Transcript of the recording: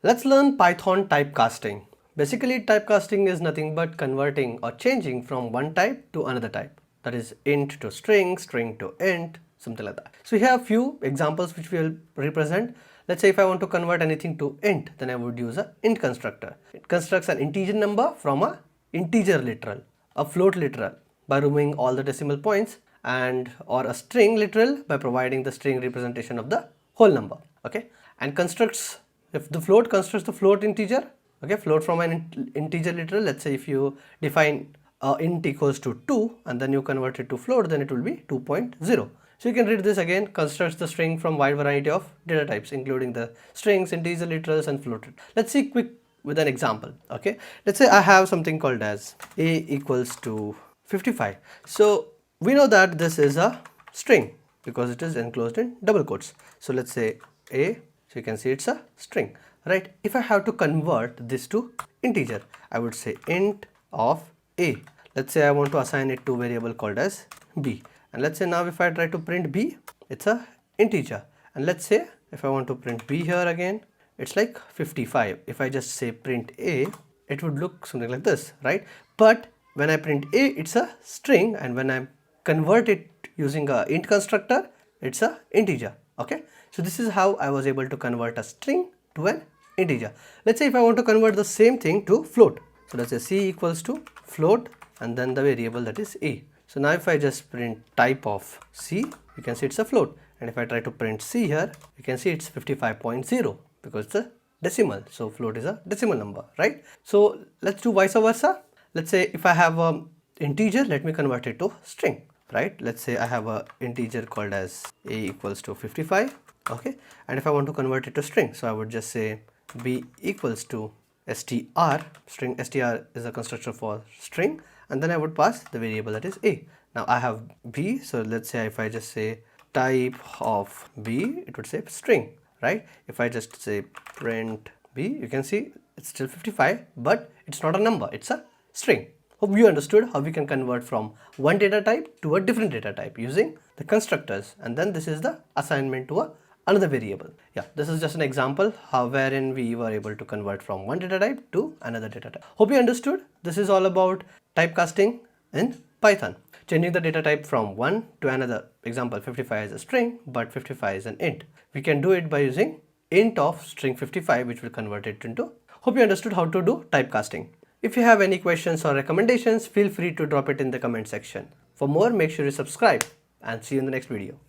Let's learn Python typecasting. Basically, typecasting is nothing but converting or changing from one type to another type. That is int to string, string to int, something like that. So here are a few examples which we will represent. Let's say if I want to convert anything to int, then I would use a int constructor. It constructs an integer number from a integer literal, a float literal by removing all the decimal points, and or a string literal by providing the string representation of the whole number. Okay, and constructs, if the float constructs the float integer, okay, float from an integer literal. Let's say if you define int equals to 2 and then you convert it to float, then it will be 2.0. So you can read this again. Constructs the string from wide variety of data types, including the strings, integer literals, and float. Let's see quick with an example. Okay, let's say I have something called as a equals to 55. So we know that this is a string because it is enclosed in double quotes. So let's say a, so you can see it's a string, right? If I have to convert this to integer, I would say int of a. Let's say I want to assign it to a variable called as b, and let's say now if I try to print b, it's a integer. And let's say if I want to print b here again, it's like 55. If I just say print a, it would look something like this, right? But when I print a, it's a string, and when I convert it using a int constructor, it's a integer. Okay, so this is how I was able to convert a string to an integer. Let's say if I want to convert the same thing to float, so let's say c equals to float and then the variable that is a. So now if I just print type of c, you can see it's a float, and if I try to print c here, you can see it's 55.0 because it's a decimal. So float is a decimal number, right? So let's do vice versa. Let's say if I have a integer, let me convert it to string, right? Let's say I have a integer called as a equals to 55. Okay, and if I want to convert it to string, so I would just say b equals to str. String str is a constructor for string, and then I would pass the variable that is a. Now I have b, so let's say if I just say type of b, it would say string, right? If I just say print b, you can see it's still 55, but it's not a number, it's a string. Hope you understood how we can convert from one data type to a different data type using the constructors, and then this is the assignment to another variable. Yeah, this is just an example how wherein we were able to convert from one data type to another data type. Hope you understood. This is all about typecasting in Python, changing the data type from one to another. Example, 55 is a string, but 55 is an int. We can do it by using int of string 55, which will convert it into. Hope you understood how to do typecasting. If you have any questions or recommendations, feel free to drop it in the comment section. For more, make sure you subscribe, and see you in the next video.